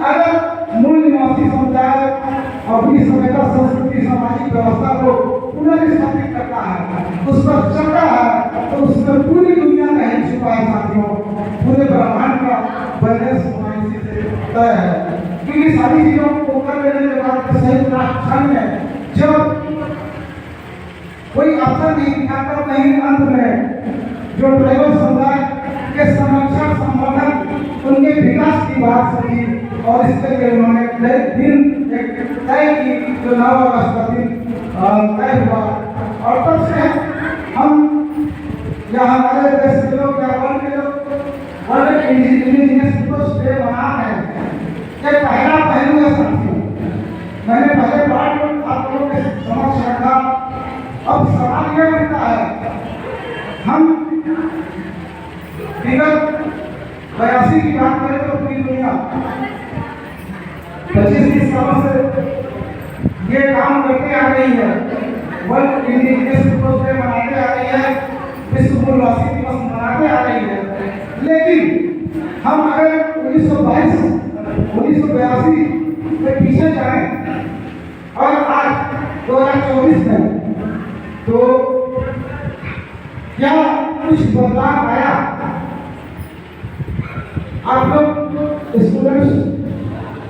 अगर मूल निवासी समुदाय अपनी सभ्यता संस्कृति सामाजिक व्यवस्था को पुनर्स्थापित करता है, उस पर चलता है, तो उसमें पूरी दुनिया का हित छुपा है साथियों, पूरे ब्रह्मांड का बैलेंस होना इसी से तय है। क्योंकि सारी चीजों को कर लेने के बाद संयुक्त राष्ट्र संघ में जब कोई अवसर नहीं दिखाकर नहीं अंत में जो ट्राइबल समुदाय के संरक्षण संवर्धन उनके विकास की बात सुनी और इसके लिए उन्होंने दिन एक तय की जो 9 अगस्त का दिन तय हुआ और तब से हम यहाँ हमारे देश के लोग या वर्ल्ड के लोग वर्ल्ड इंडिजिनियस पीपल्स डे मना रहे हैं। ये पहला पहलू है साथियों, मैंने पहले पार्ट में आप लोगों के समक्ष रखा। अब सवाल यह उठता है, हम विगत 82 की बात करें तो पूरी दुनिया 25-30 सालों से ये काम करते आ रही है, वर्ल्ड इंडिजिनियस पीपल्स डे मनाते आ रही है, विश्व मूलवासी दिवस मनाते आ रही है। लेकिन हम अगर 1982 में पीछे जाएं और आज 2024 में, तो क्या कुछ बदलाव आया? आप लोग स्टूडेंट्स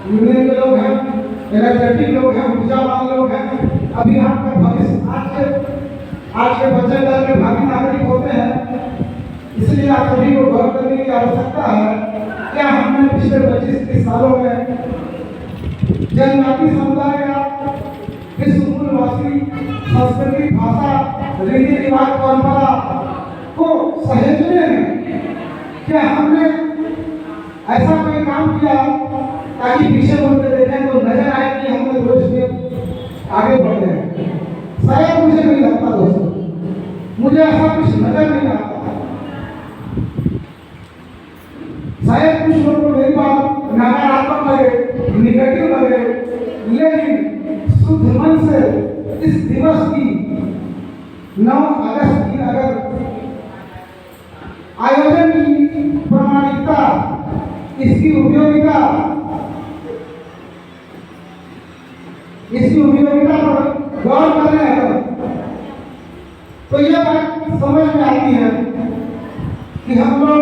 यूनियन के लोग हैं, एनर्जेटिक लोग हैं, ऊर्जावान लोग हैं, अभी आपका भविष्य आज के बच्चे दल में भावी नागरिक होते हैं, इसलिए आप सभी को गौर करने की आवश्यकता है। क्या हमने पिछले 25-30 सालों में जनजाति समुदाय या विश्व मूलवासी संस्कृति भाषा रीति रिवाज परंपरा को सहेजने में क्या हमने ऐसा कोई काम किया ताकि पीछे मुड़ के देखें तो नजर आए कि हमने देश में आगे बढ़े हैं? शायद मुझे नहीं लगता दोस्तों, मुझे ऐसा कुछ नजर नहीं आता। शायद कुछ लोगों को मेरी बात नकारात्मक लगे, निगेटिव लगे, लेकिन शुद्ध मन से इस दिवस की 9 अगस्त की अगर आयोजन की प्रामाणिकता, इसकी उपयोगिता पर गौर करें अगर, तो यह बात समझ में आती है कि हम लोग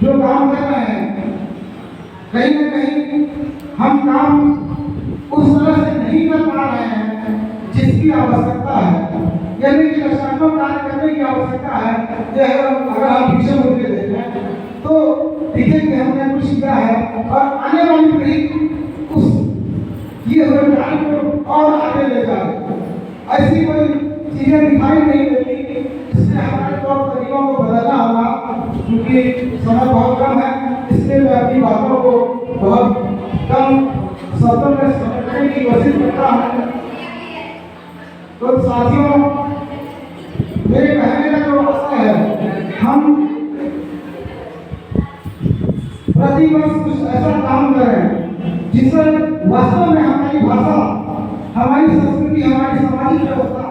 जो काम कर रहे हैं कहीं न कहीं हम काम उस तरह से नहीं कर पा रहे हैं जिसकी आवश्यकता है, यानी कि रचनात्मक कार्य करने की आवश्यकता है। अगर हम पीछे मुड़ के देखें तो दिखे कि हमने कुछ किया है और आने वाली पीढ़ी उस ये हुए कार्य को और आगे ले जाए। ऐसी कोई चीजें दिखाई नहीं देती, इसलिए हमारे तौर तरीकों को बदलना होगा, क्योंकि समय बहुत कम है, इसलिए मैं अपनी बातों को बहुत कम शब्दों में समझने की कोशिश करता हूँ। तो साथियों, मेरे कहने का जो अवसर है, हम प्रतिवर्ष कुछ ऐसा काम करें जिससे वास्तव में हमारी भाषा, हमारी संस्कृति, हमारी सामाजिक व्यवस्था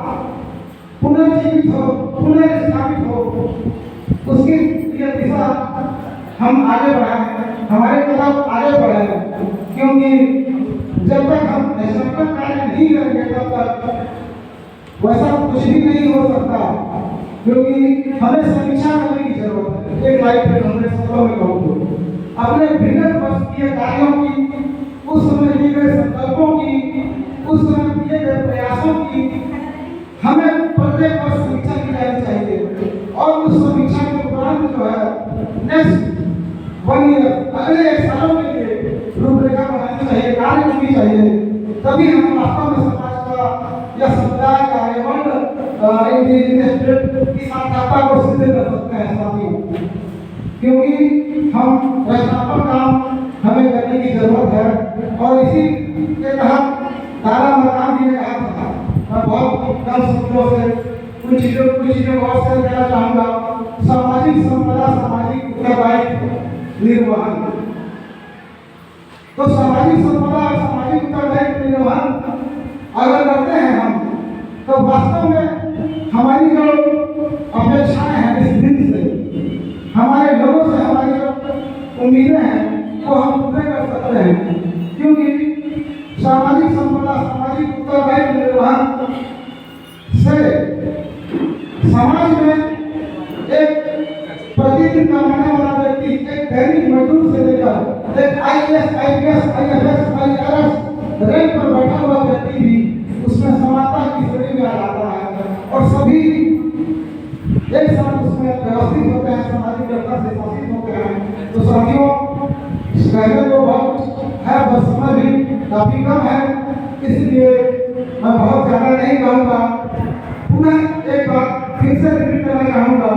पुनर्जीवित हो, पुनर्स्थापित हो, उसकी ये दिशा हम आगे बढ़ाएं, हमारे तरफ आगे बढ़ाएं। क्योंकि जब तक हम रचनात्मक कार्य नहीं करेंगे तब तक वैसा कुछ भी नहीं हो सकता, क्योंकि हमें समीक्षा करने की जरूरत है। एक लाइफ में हमने शब्दों में कहूँ अपने विगत वर्ष किए कार्यों की, उस समय किए गए संकल्पों की, उस समय किए गए प्रयासों की हमें प्रत्येक वर्ष समीक्षा की जानी चाहिए। और उस समीक्षा के उपरांत जो है नेक्स्ट 1 ईयर, अगले 1 सालों के लिए रूपरेखा बनानी चाहिए, कार्य करनी चाहिए। तभी हम वास्तव में समाज का या समुदाय का की सार्थकता को सिद्ध कर सकते हैं साथियों। क्योंकि हम रचनात्मक काम हमें करने की जरूरत है और इसी के तहत दारा मकान जी ने कहा था, मैं बहुत कम शब्दों से कुछ चीजों को और शेयर करना चाहूँगा। सामाजिक संपदा, सामाजिक उत्तरदायित्व निर्वहन। तो सामाजिक संपदा और सामाजिक उत्तरदायित्व निर्वहन अगर करते हैं हम, तो वास्तव में हमारी जो अपेक्षाएं हैं इस दिन से, हमारे लोगों से हमारी जो उम्मीदें हैं वो हम पूरे कर सकते करते हैं, क्योंकि सामाजिक संपदा, सामाजिक उत्तरदायित्व निर्वहन से समाज में एक प्रतिदिन कमाने वाला व्यक्ति, एक दैनिक मजदूर से लेकर एक IAS, IPS, IFS, IRS rank पर बैठा हुआ व्यक्ति भी उसमें समानता की श्रेणी में आ जाता है और सभी एक साथ उसमें व्यवस्थित होते हैं, सामाजिक व्यवस्था से शासित होते हैं। तो साथियों, कहने को बहुत है, बस समय भी काफी कम है, इसलिए मैं बहुत ज्यादा नहीं कहूँगा। पुनः एक बार फिर से रिपीट करना चाहूँगा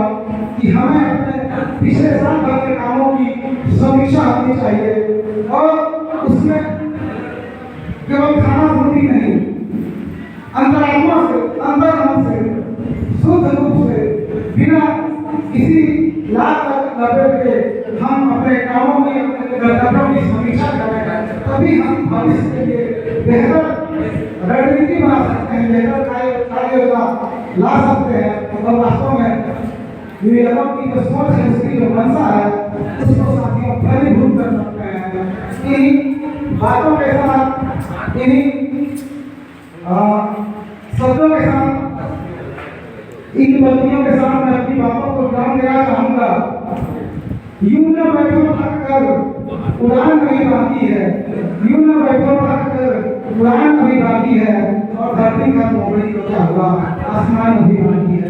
कि हमें अपने पिछले साल भर के कामों की समीक्षा होनी चाहिए और उसमें केवल खाना पूर्ति नहीं, अंतरात्मा से, अंतर्मन से, शुद्ध रूप से, बिना किसी लाभ लपेट के हम अपने कामों की, अपने कर्तव्यों की समीक्षा करें, तभी हम भविष्य के लिए बेहतर रणनीति बना सकते हैं, बेहतर कार्य योजना ला सकते हैं और वास्तव में युवाओं की जो सोच है, उसकी जो मंशा है, उसको साथियों फलीभूत कर सकते हैं। इन्हीं बातों के साथ, इन्हीं शब्दों के साथ, इन बत्तियों के साथ मैं अपनी बातों को विराम देना चाहूँगा। यूं न बैठो थक कर उड़ान अभी बाकी है, यूं न बैठो थक कर उड़ान अभी बाकी है और धरती का मोहरी को क्या हुआ, आसमान अभी बाकी है।